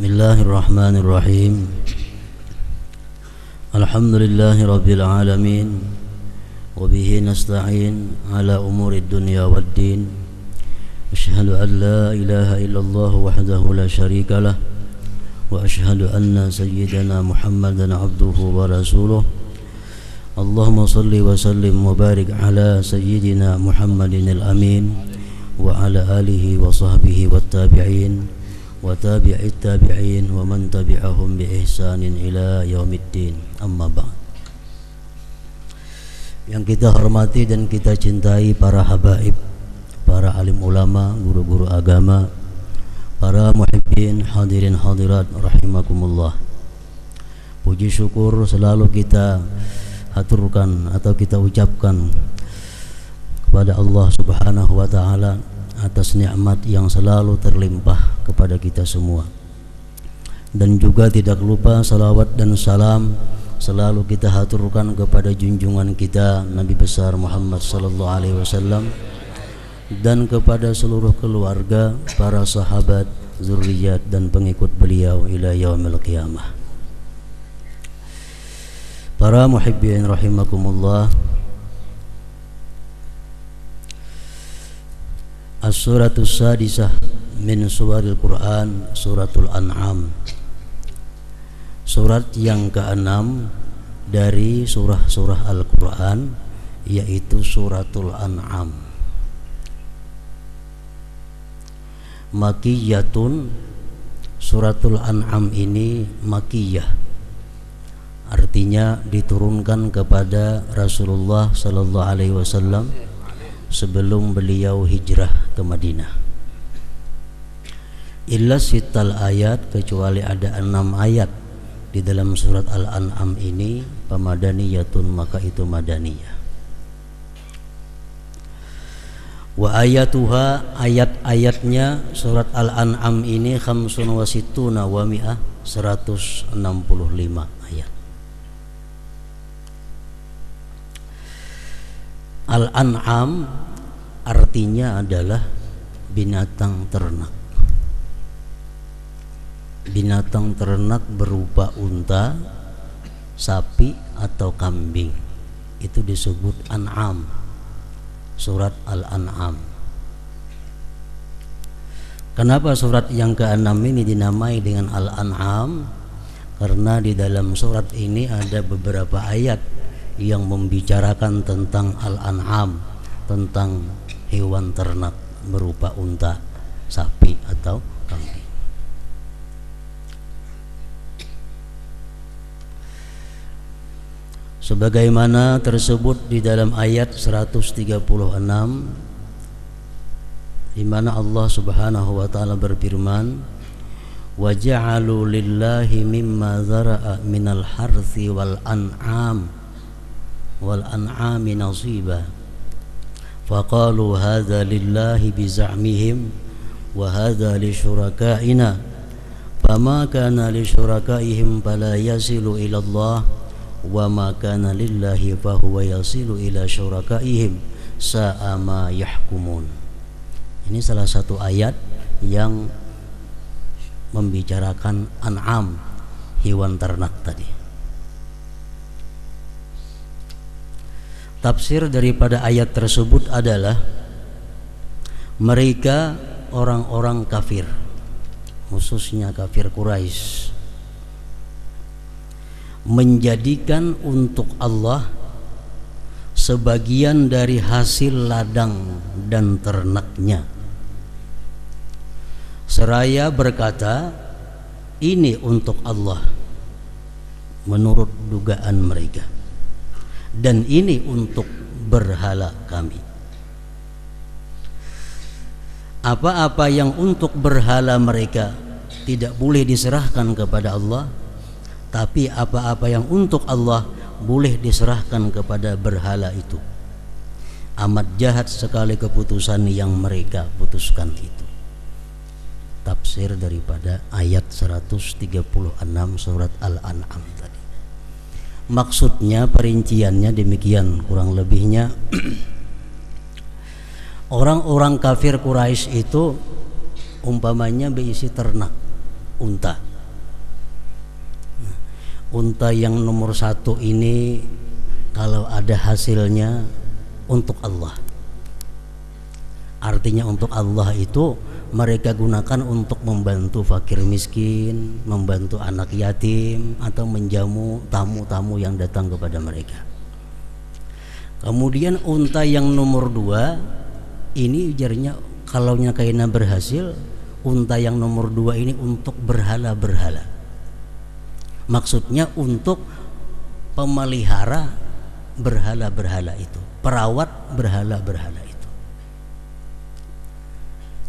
Bismillahirrahmanirrahim. Alhamdulillahi rabbil alamin. Wa bihi nasta'in ala umurid dunya waddin. Asyhadu an la ilaha illallah wahdahu la syarika lah. Wa asyhadu anna sayyidana Muhammadan abduhu wa rasuluh. Allahumma salli wa sallim wa barik ala sayyidina Muhammadin al-amin wa ala alihi wa sahbihi wa tabi'in wa tabi'it tabi'in wa man tabi'ahum bi ihsanin ila yaumiddin. Amma ba'd. Yang kita hormati dan kita cintai para habaib, para alim ulama, guru-guru agama, para muhibbin, hadirin hadirat rahimakumullah. Puji syukur selalu kita haturkan atau kita ucapkan kepada Allah Subhanahu wa taala atas nikmat yang selalu terlimpah kepada kita semua. Dan juga tidak lupa salawat dan salam selalu kita haturkan kepada junjungan kita Nabi besar Muhammad sallallahu alaihi wasallam dan kepada seluruh keluarga, para sahabat, zuriat dan pengikut beliau ila yaumil qiyamah. Para muhibbin rahimakumullah, As-suratus sadisah min suwaril Quran, suratul An'am. Surat yang ke-6 dari surah-surah Al-Quran, yaitu suratul An'am. Makiyatun, suratul An'am ini makiyah, artinya diturunkan kepada Rasulullah sallallahu alaihi wasallam sebelum beliau hijrah ke Madinah. Illa sittal ayat, kecuali ada 6 ayat di dalam surat Al-An'am ini, pamadaniyatun, maka itu madaniyah. Wa ayatuha, ayat-ayatnya surat Al-An'am ini khamsun wa sittuna wa mi'ah, 165 ayat. Al-An'am artinya adalah binatang ternak. Binatang ternak berupa unta, sapi atau kambing, itu disebut An'am. Surat Al-An'am. Kenapa surat yang ke-6 ini dinamai dengan Al-An'am? Karena di dalam surat ini ada beberapa ayat yang membicarakan tentang Al-An'am, tentang hewan ternak berupa unta, sapi atau kambing. Sebagaimana tersebut di dalam ayat 136, di mana Allah Subhanahu wa taala berfirman, wa ja'alu lillahi mimma zara'a minal harthi wal an'am nasiba faqalu hadza lillahi biza'mihim wa hadza li syurakaina fama kana li syurakaihim fala yasilu ila Allah wa ma kana lillahi fa huwa yasilu ila syurakaihim sa'a ma yahkumun. Ini salah satu ayat yang membicarakan an'am, hewan ternak tadi. Tafsir daripada ayat tersebut adalah mereka orang-orang kafir, khususnya kafir Quraisy, menjadikan untuk Allah sebagian dari hasil ladang dan ternaknya, seraya berkata, ini untuk Allah menurut dugaan mereka, dan ini untuk berhala kami. Apa-apa yang untuk berhala mereka tidak boleh diserahkan kepada Allah, tapi apa-apa yang untuk Allah boleh diserahkan kepada berhala itu. Amat jahat sekali keputusan yang mereka putuskan itu. Tafsir daripada ayat 136 surat Al-An'am tadi. Maksudnya, perinciannya demikian kurang lebihnya. Orang-orang kafir Quraisy itu umpamanya berisi ternak unta, unta yang nomor 1 ini kalau ada hasilnya untuk Allah. Artinya untuk Allah itu mereka gunakan untuk membantu fakir miskin, membantu anak yatim, atau menjamu tamu-tamu yang datang kepada mereka. Kemudian unta yang nomor 2 ini ujarnya kalau nyakaina berhasil, unta yang nomor 2 ini untuk berhala-berhala. Maksudnya untuk pemelihara berhala-berhala itu, perawat berhala-berhala itu.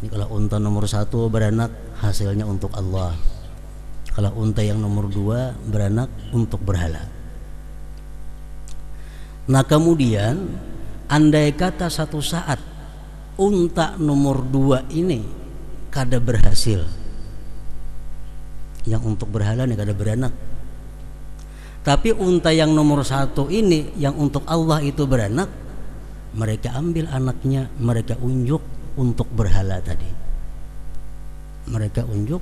Ini kalau unta nomor 1 beranak hasilnya untuk Allah. Kalau unta yang nomor 2 beranak untuk berhala. Nah kemudian andai kata satu saat unta nomor 2 ini kada berhasil, yang untuk berhala nih kada beranak, tapi unta yang nomor 1 ini yang untuk Allah itu beranak, mereka ambil anaknya, mereka unjuk untuk berhala tadi. Mereka unjuk,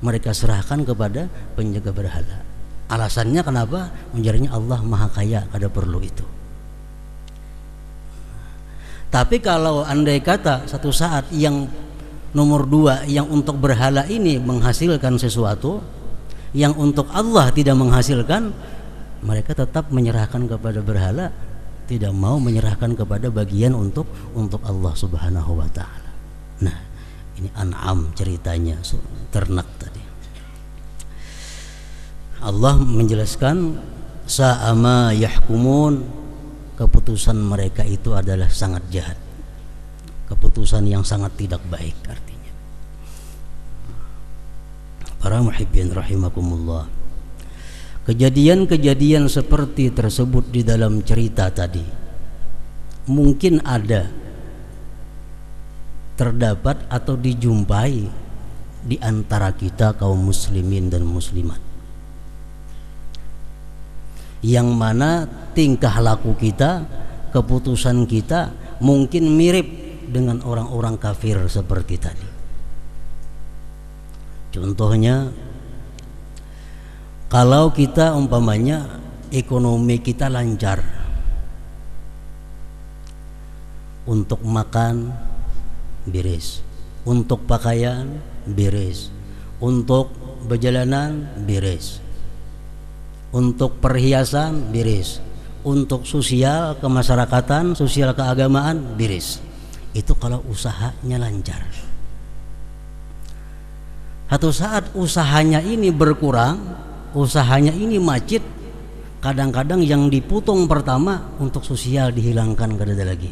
mereka serahkan kepada penjaga berhala. Alasannya kenapa? Menjadinya Allah Maha Kaya, kada perlu itu. Tapi kalau andai kata satu saat yang nomor 2 yang untuk berhala ini menghasilkan sesuatu, yang untuk Allah tidak menghasilkan, mereka tetap menyerahkan kepada berhala, tidak mau menyerahkan kepada bagian untuk Allah Subhanahu wa taala. Nah, ini An'am ceritanya, ternak tadi. Allah menjelaskan sa'ama yahkumun, keputusan mereka itu adalah sangat jahat, keputusan yang sangat tidak baik. Artinya para muhibbin rahimakumullah, kejadian-kejadian seperti tersebut di dalam cerita tadi mungkin ada, terdapat atau dijumpai di antara kita kaum muslimin dan muslimat, yang mana tingkah laku kita, keputusan kita mungkin mirip dengan orang-orang kafir seperti tadi. Contohnya, kalau kita umpamanya ekonomi kita lancar, untuk makan beres, untuk pakaian beres, untuk perjalanan beres, untuk perhiasan beres, untuk sosial kemasyarakatan, sosial keagamaan beres. Itu kalau usahanya lancar. Satu saat usahanya ini berkurang, usahanya ini macet, kadang-kadang yang dipotong pertama untuk sosial dihilangkan, kada ada lagi.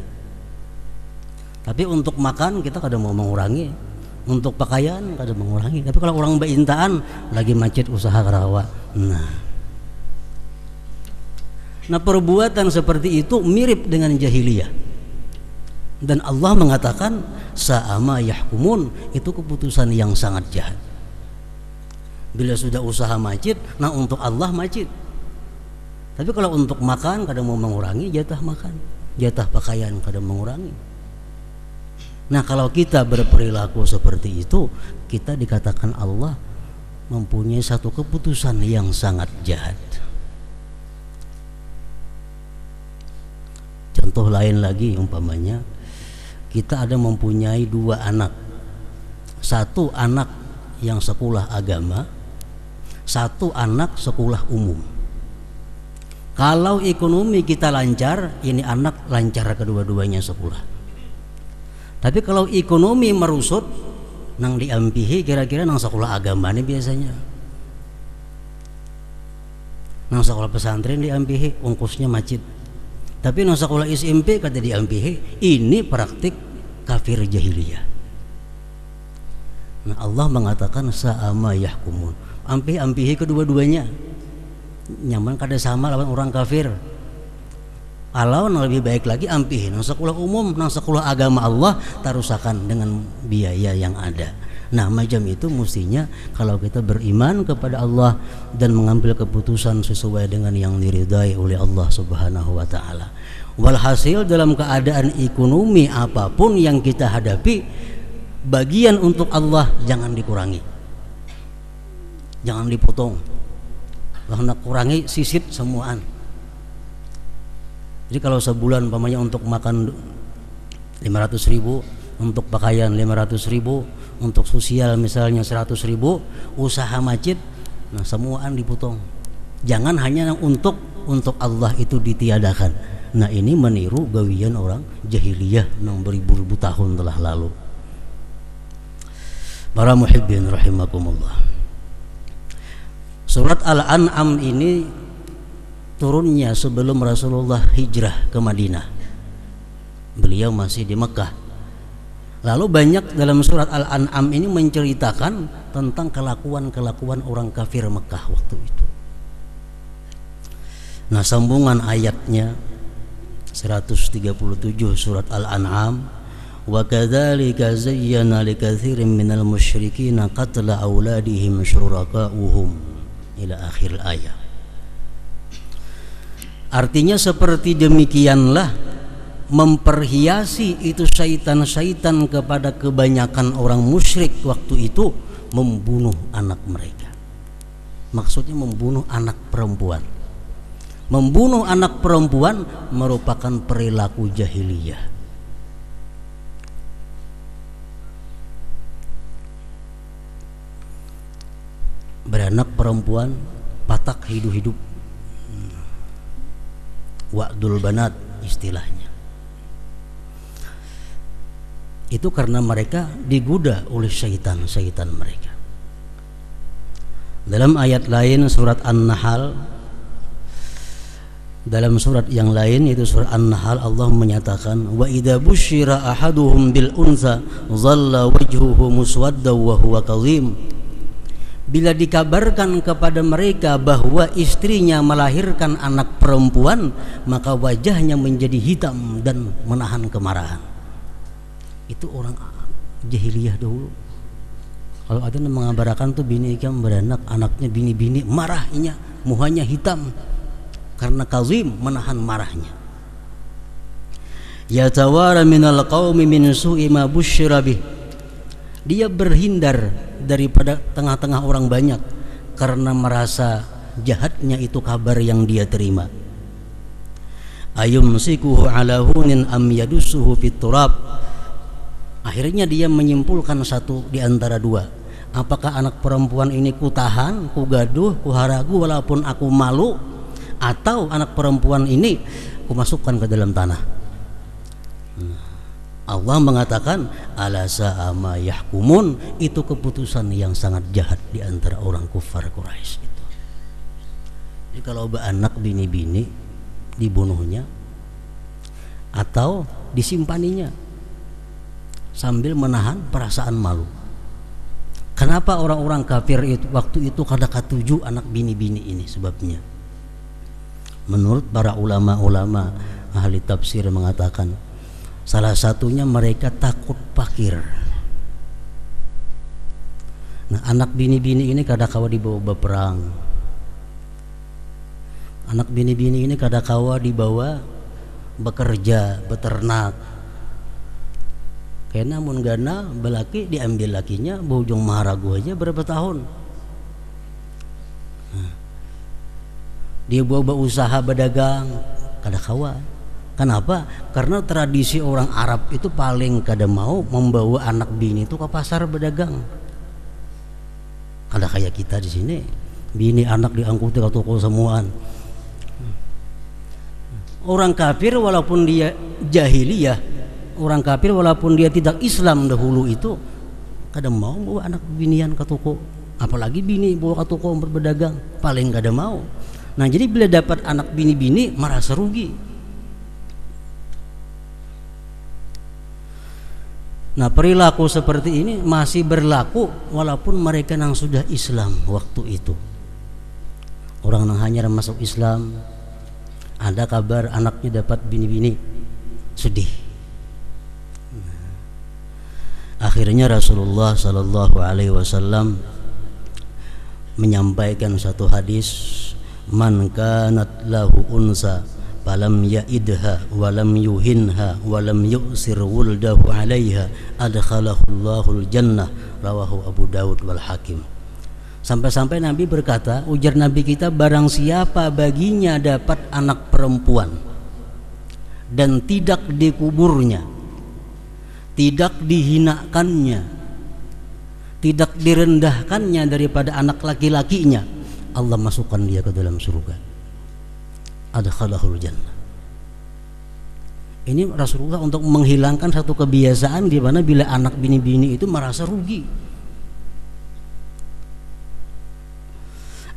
Tapi untuk makan kita kada mau mengurangi, untuk pakaian kada mengurangi. Tapi kalau orang beintaan lagi macet usaha karawa. Nah perbuatan seperti itu mirip dengan jahiliyah. Dan Allah mengatakan sa'ama yahkumun, itu keputusan yang sangat jahat. Bila sudah usaha macet, nah untuk Allah macet. Tapi kalau untuk makan kada mau mengurangi, jatah makan, jatah pakaian kada mengurangi. Nah kalau kita berperilaku seperti itu, kita dikatakan Allah mempunyai satu keputusan yang sangat jahat. Contoh lain lagi, umpamanya kita ada mempunyai 2 anak, satu anak yang sekolah agama, satu anak sekolah umum. Kalau ekonomi kita lancar, ini anak lancar kedua-duanya sekolah. Tapi kalau ekonomi merusut, nang diampihi kira-kira nang sekolah agama ini biasanya, nang sekolah pesantren diampihi ongkosnya macet. Tapi nang sekolah SMP kata diampihi, ini praktik kafir jahiliyah. Nah Allah mengatakan sa'ama yahkumun, ampihi kedua-duanya, nyaman kada sama lawan orang kafir. Kalau lebih baik lagi ampihi nang sekolah umum, nang sekolah agama Allah tarusakan dengan biaya yang ada. Nah macam itu mestinya kalau kita beriman kepada Allah dan mengambil keputusan sesuai dengan yang diridai oleh Allah Subhanahu wa taala. Walhasil dalam keadaan ekonomi apapun yang kita hadapi, bagian untuk Allah jangan dikurangi, jangan dipotong. Kalau kurangi sisit semuaan. Jadi kalau sebulan umpamanya untuk makan 500.000, untuk pakaian 500.000, untuk sosial misalnya 100.000, usaha masjid, nah semuaan dipotong. Jangan hanya untuk Allah itu ditiadakan. Nah ini meniru gawian orang jahiliyah yang beribu-ribu tahun telah lalu. Para muhibbin rahimakumullah. Surat Al-An'am ini turunnya sebelum Rasulullah hijrah ke Madinah. Beliau masih di Mekah. Lalu banyak dalam surat Al-An'am ini menceritakan tentang kelakuan-kelakuan orang kafir Mekah waktu itu. Nah, sambungan ayatnya 137 surat Al-An'am, wa kadzalika zayyana likatsirin minal musyrikin qatla auladihim syuraka'uhum ila akhir ayat. Artinya seperti demikianlah memperhiasi itu syaitan-syaitan kepada kebanyakan orang musyrik waktu itu membunuh anak mereka. Maksudnya membunuh anak perempuan. Membunuh anak perempuan merupakan perilaku jahiliyah. Beranak perempuan patak hidup-hidup, wa'dul banat istilahnya. Itu karena mereka digoda oleh syaitan-syaitan mereka. Dalam ayat lain surat An-Nahl, dalam surat yang lain yaitu surat An-Nahl, Allah menyatakan, wa idza busyira ahaduhum bil unsa dhalla wajhuhu muswaddan wa huwa kadhim. Bila dikabarkan kepada mereka bahwa istrinya melahirkan anak perempuan, maka wajahnya menjadi hitam dan menahan kemarahan. Itu orang jahiliyah dahulu. Kalau ada yang mengabarkan tuh bini ikan beranak, anaknya bini-bini, marahnya, muhanya hitam karena kazim, menahan marahnya. Yatawara minal qaumi min su'i ma busyira bih. Dia berhindar daripada tengah-tengah orang banyak karena merasa jahatnya itu kabar yang dia terima. Ayumsikuhu ala hunin am yadussuhu fit turab. Akhirnya dia menyimpulkan satu di antara dua. Apakah anak perempuan ini kutahan, kugaduh, kuharagu walaupun aku malu, atau anak perempuan ini kumasukkan ke dalam tanah. Allah mengatakan ala sa'ama yahkumun, itu keputusan yang sangat jahat di antara orang kufar Quraisy itu. Jadi kalau anak bini-bini dibunuhnya atau disimpaninya sambil menahan perasaan malu. Kenapa orang-orang kafir itu waktu itu kada katuju anak bini-bini ini? Sebabnya menurut para ulama-ulama ahli tafsir mengatakan salah satunya mereka takut fakir. Nah, anak bini-bini ini kadakawa dibawa berperang. Anak bini-bini ini kadakawa dibawa bekerja, beternak. Karena mun gana belaki diambil lakinya, bujung maharagu aja berapa tahun. Nah, dia bawa usaha berdagang, kadakawa. Kenapa? Karena tradisi orang Arab itu paling kada mau membawa anak bini itu ke pasar berdagang. Ada kayak kita di sini, bini anak diangkut ke toko semuaan. Orang kafir walaupun dia jahiliyah, orang kafir walaupun dia tidak Islam dahulu itu kada mau bawa anak binian ke toko, apalagi bini bawa ke toko berdagang, paling kada mau. Nah, jadi bila dapat anak bini-bini merasa rugi. Nah, perilaku seperti ini masih berlaku walaupun mereka yang sudah Islam waktu itu. Orang yang hanya masuk Islam, ada kabar anaknya dapat bini-bini, sedih. Akhirnya Rasulullah sallallahu alaihi wasallam menyampaikan satu hadis, man kanat lahu unsa falam ya'idha walam yuhinha walam yu'sir wuldahu 'alaiha adkhalahu Allahul jannah, rawahu Abu Daud wal Hakim. Sampai-sampai Nabi berkata, ujar Nabi kita, barang siapa baginya dapat anak perempuan dan tidak dikuburnya, tidak dihinakannya, tidak direndahkannya daripada anak laki-lakinya, Allah masukkan dia ke dalam surga. Adkhalahul jannah. Ini Rasulullah untuk menghilangkan satu kebiasaan di mana bila anak bini-bini itu merasa rugi.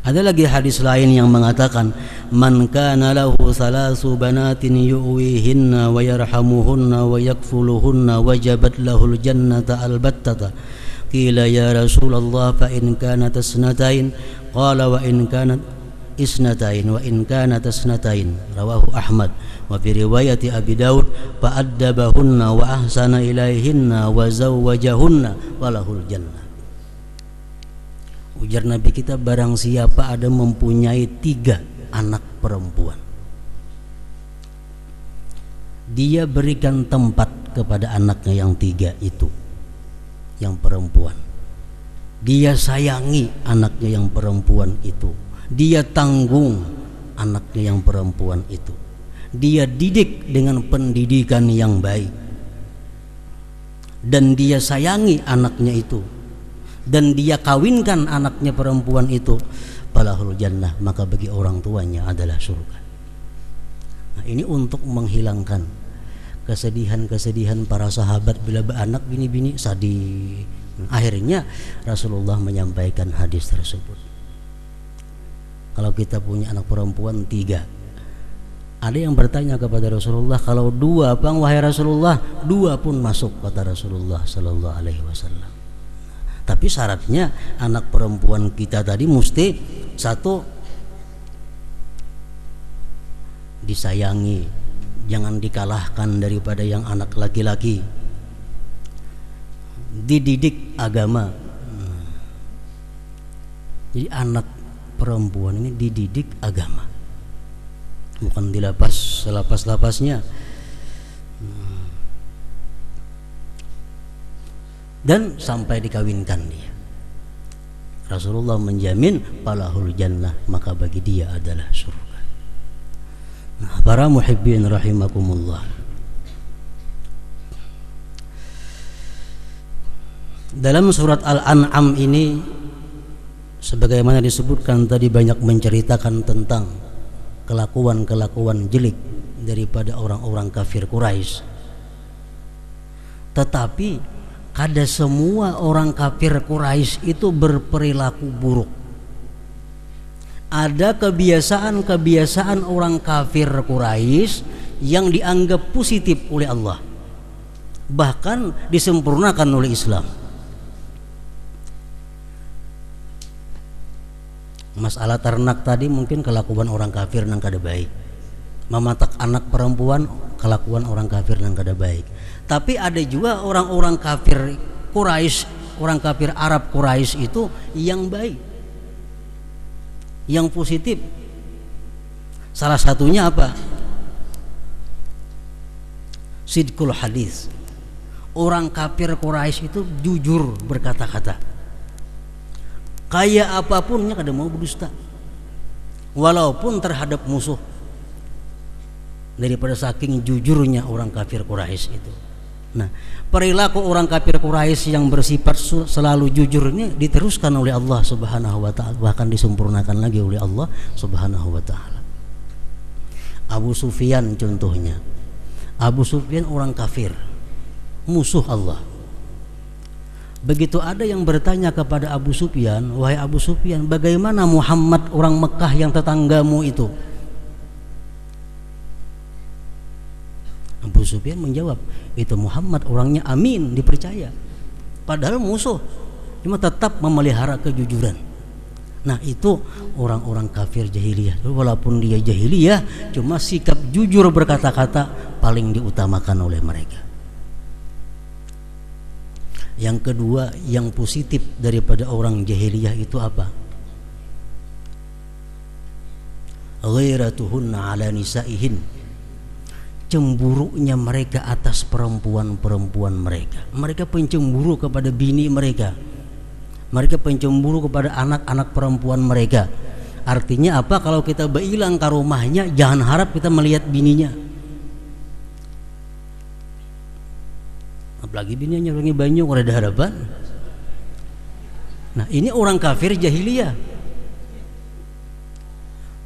Ada lagi hadis lain yang mengatakan, man kana lahu thalasu banatin yu'wihinna wa yarhamuhunna wa yakfuluhunna wajabat lahul jannata albattata. Qila ya Rasulullah fa in kanat isnatain, qala wa in kanat isnatain wa in kanat isnatain. Rawahu Ahmad wa fi riwayati Abi Daud fa addabahunna wa ahsana ilaihinna wa zawwajahunna wa lahul jannah. Ujar Nabi kita, barang siapa ada mempunyai 3 anak perempuan, dia berikan tempat kepada anaknya yang 3 itu, yang perempuan. Dia sayangi anaknya yang perempuan itu, dia tanggung anaknya yang perempuan itu, dia didik dengan pendidikan yang baik, dan dia sayangi anaknya itu, dan dia kawinkan anaknya perempuan itu, falahul jannah, maka bagi orang tuanya adalah surga. Nah, ini untuk menghilangkan kesedihan-kesedihan para sahabat bila beranak bini-bini sedih. Akhirnya Rasulullah menyampaikan hadis tersebut. Kalau kita punya anak perempuan 3, ada yang bertanya kepada Rasulullah, kalau 2 bang wahai Rasulullah? 2 pun masuk, kata Rasulullah sallallahu alaihi wasallam. Tapi syaratnya anak perempuan kita tadi mesti 1, disayangi, jangan dikalahkan daripada yang anak laki-laki, dididik agama. Jadi anak perempuan ini dididik agama, bukan dilepas selepas-lepasnya. Dan sampai dikawinkan dia, Rasulullah menjamin falahul jannah, maka bagi dia adalah surga. Nah, para muhibbin rahimakumullah, dalam surat Al-An'am ini sebagaimana disebutkan tadi, banyak menceritakan tentang kelakuan-kelakuan jelek daripada orang-orang kafir Quraisy. Tetapi kada semua orang kafir Quraisy itu berperilaku buruk. Ada kebiasaan-kebiasaan orang kafir Quraisy yang dianggap positif oleh Allah, bahkan disempurnakan oleh Islam. Masalah ternak tadi mungkin kelakuan orang kafir nang kada baik. Mematak anak perempuan kelakuan orang kafir nang kada baik. Tapi ada juga orang-orang kafir Quraisy, orang kafir Arab Quraisy itu yang baik, yang positif. Salah satunya apa? Sidqul hadis. Orang kafir Quraisy itu jujur berkata-kata. Kayak apapunnya kada mau berdusta, walaupun terhadap musuh. Daripada saking jujurnya orang kafir Quraisy itu. Nah, perilaku orang kafir Quraisy yang bersifat selalu jujur ini diteruskan oleh Allah Subhanahu wa taala, bahkan disempurnakan lagi oleh Allah Subhanahu wa taala. Abu Sufyan contohnya. Abu Sufyan orang kafir, musuh Allah. Begitu ada yang bertanya kepada Abu Sufyan, wahai Abu Sufyan, bagaimana Muhammad orang Mekah yang tetanggamu itu? Abu Sufyan menjawab, itu Muhammad orangnya amin, dipercaya, padahal musuh, cuma tetap memelihara kejujuran. Nah, itu orang-orang kafir jahiliyah. Walaupun dia jahiliyah, cuma sikap jujur berkata-kata paling diutamakan oleh mereka. Yang kedua, yang positif daripada orang jahiliyah itu apa? Ghairatuhunna ala nisaihin, cemburunya mereka atas perempuan-perempuan mereka. Mereka pencemburu kepada bini mereka, Mereka pencemburu kepada anak-anak perempuan mereka. Artinya apa? Kalau kita beilang ke rumahnya, jangan harap kita melihat bininya. Apalagi bininya nyelengi banyu kalau ada harapan. Nah, ini orang kafir jahiliyah.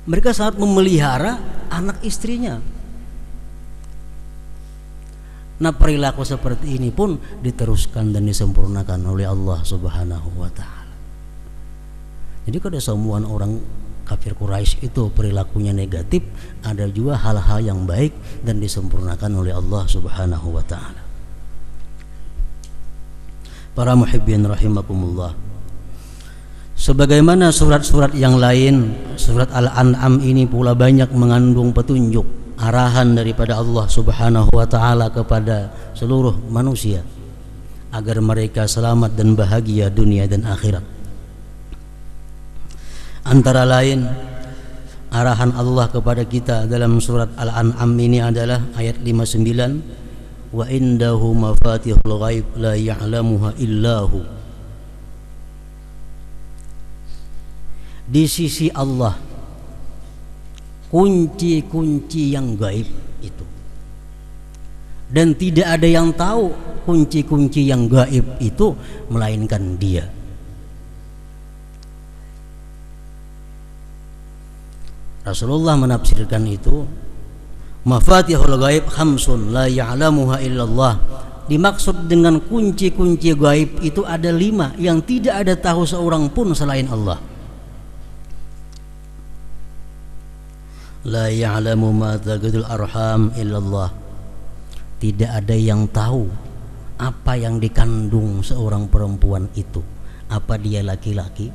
Mereka sangat memelihara anak istrinya. Nah, perilaku seperti ini pun diteruskan dan disempurnakan oleh Allah Subhanahu wa taala. Jadi kalau semua orang kafir Quraisy itu perilakunya negatif, ada juga hal-hal yang baik dan disempurnakan oleh Allah Subhanahu wa taala. Para muhibbin rahimakumullah. Sebagaimana surat-surat yang lain, surat Al-An'am ini pula banyak mengandung petunjuk, arahan daripada Allah Subhanahu wa taala kepada seluruh manusia agar mereka selamat dan bahagia dunia dan akhirat. Antara lain arahan Allah kepada kita dalam surat Al-An'am ini adalah ayat 59, wa indahu mafatihul ghaib la ya'lamuha illahu. Di sisi Allah kunci-kunci yang gaib itu, dan tidak ada yang tahu kunci-kunci yang gaib itu melainkan Dia. Rasulullah menafsirkan itu, mafatihul ghaib khamsun la ya'lamuha illallah. Dimaksud dengan kunci-kunci gaib itu ada 5 yang tidak ada tahu seorang pun selain Allah. La ya'lamu ma taqidul arham illallah. Tidak ada yang tahu apa yang dikandung seorang perempuan itu, apa dia laki-laki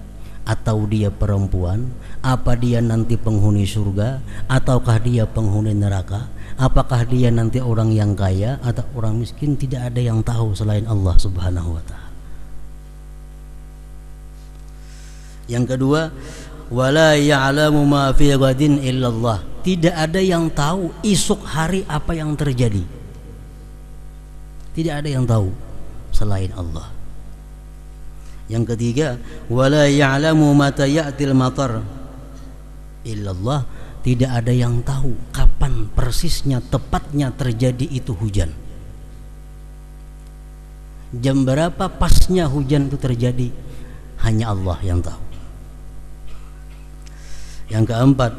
atau dia perempuan, apa dia nanti penghuni surga ataukah dia penghuni neraka, apakah dia nanti orang yang kaya atau orang miskin. Tidak ada yang tahu selain Allah Subhanahu wa taala. Yang kedua, wala ya'lamu ma fi ghadin illallah. Tidak ada yang tahu esok hari apa yang terjadi. Tidak ada yang tahu selain Allah. Yang ketiga, wala ya'lamu mata ya'til matar illallah. Tidak ada yang tahu kapan persisnya tepatnya terjadi itu hujan. Jam berapa pasnya hujan itu terjadi, hanya Allah yang tahu. Yang keempat,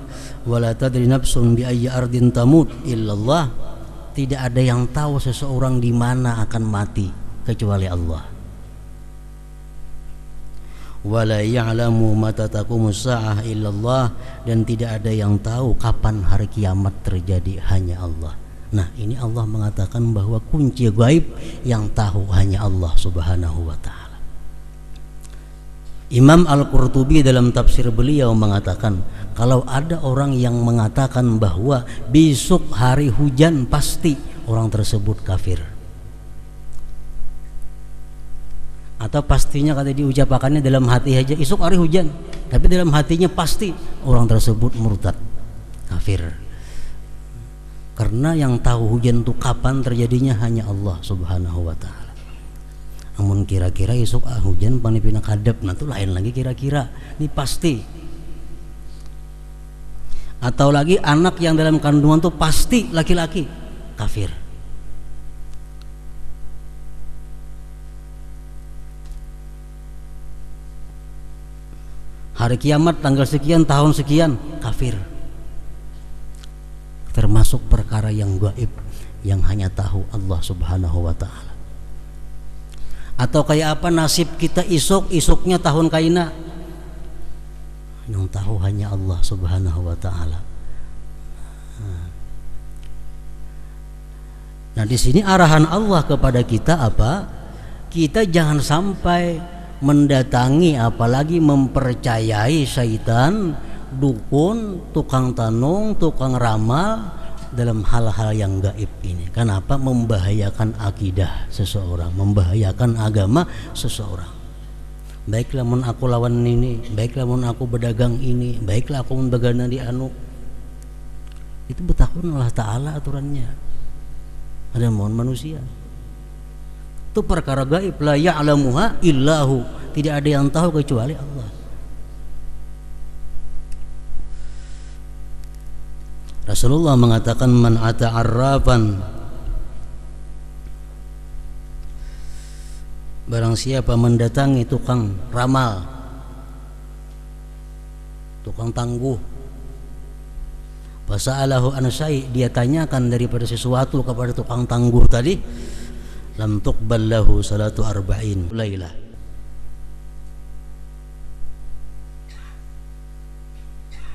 wala tadri nafsun bi ayyi ardin tamut illallah. Tidak ada yang tahu seseorang di mana akan mati kecuali Allah. Wala ya'lamu mata taqumus saah illallah. Dan tidak ada yang tahu kapan hari kiamat terjadi, hanya Allah. Nah, ini Allah mengatakan bahwa kunci gaib yang tahu hanya Allah Subhanahu wa taala. Imam Al-Qurtubi dalam tafsir beliau mengatakan, kalau ada orang yang mengatakan bahwa besok hari hujan pasti, orang tersebut kafir. Atau pastinya kata diucapkannya dalam hati aja, esok hari hujan, tapi dalam hatinya pasti, orang tersebut murtad, kafir. Karena yang tahu hujan itu kapan terjadinya hanya Allah Subhanahu wa taala. Namun kira-kira esok hujan panipina kadep, nah itu lain lagi kira-kira, ini pasti. Atau lagi anak yang dalam kandungan itu pasti laki-laki, kafir. Hari kiamat tanggal sekian tahun sekian, kafir. Termasuk perkara yang gaib yang hanya tahu Allah Subhanahu wa taala. Atau kayak apa nasib kita isoknya tahun kaina, yang tahu hanya Allah Subhanahu wa taala. Nah, di sini arahan Allah kepada kita apa? Kita jangan sampai mendatangi apalagi mempercayai syaitan, dukun, tukang tanung, tukang ramal dalam hal-hal yang gaib ini. Kenapa? Membahayakan akidah seseorang, membahayakan agama seseorang. Baiklah mun aku lawan ini, baiklah mun aku berdagang ini, baiklah aku mun bagana di anu. Itu betakun Allah Ta'ala aturannya. Ada mohon manusia. Itu perkara gaib, la ya'lamuha illahu. tidak ada yang tahu kecuali Allah. Rasulullah mengatakan man ata arrafan, barang siapa mendatangi tukang ramal, tukang tangguh, fasa'alahu an syai', dia tanyakan daripada sesuatu kepada tukang tangguh tadi, lam tuqbal lahu salatu arba'in lailah,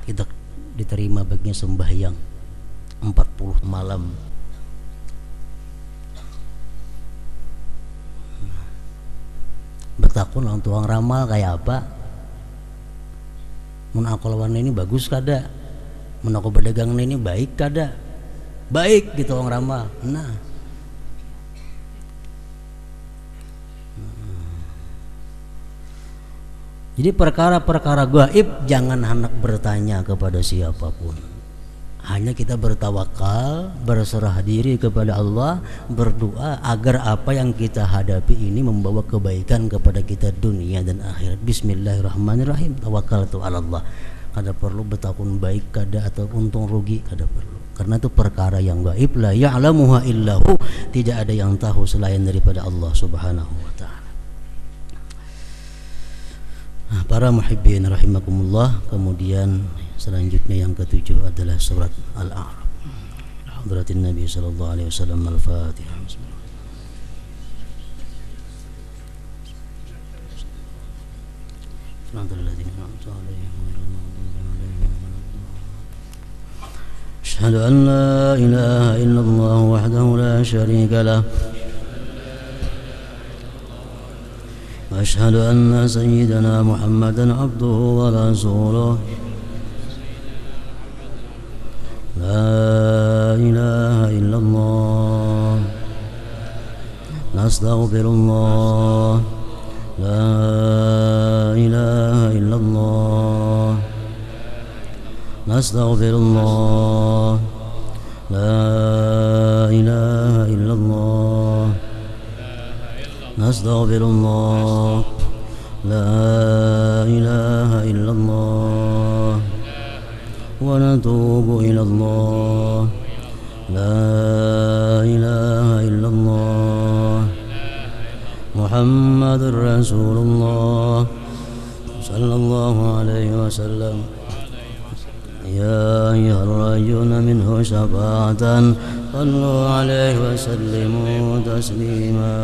tidak diterima baginya sembahyang 40 malam. Bertakun orang tukang ramal kayak apa? Mun aku lawan ini bagus kada? Mun aku berdagang ini baik kada? Baik gitu orang ramal. Nah, jadi perkara-perkara gaib jangan hendak bertanya kepada siapapun. Hanya kita bertawakal, berserah diri kepada Allah, berdoa agar apa yang kita hadapi ini membawa kebaikan kepada kita dunia dan akhirat. Bismillahirrahmanirrahim. Tawakkaltu 'ala Allah. Kada perlu bertakun baik kada atau untung rugi, kada perlu. Karena itu perkara yang gaib, la ya'lamuha illahu, tidak ada yang tahu selain daripada Allah Subhanahu wa taala. Para muhibbin rahimakumullah, kemudian selanjutnya yang ketujuh adalah surat Al-A'raf. Hadratin Nabi sallallahu alaihi wasallam. Al-Fatihah. Asyhadu an la ilaha illallah wahdahu la syarika lah, وأشهد أن سيدنا محمدا عبده ورسوله. لا إله إلا الله، نستغفر الله. لا إله إلا الله، نستغفر الله. لا إله إلا الله، نستغفر الله. لا إله إلا الله، ونتوب إلى الله. لا إله إلا الله، محمد رسول الله صلى الله عليه وسلم. يا أيها الراجون منه شفاعة صلوا عليه وسلموا تسليما.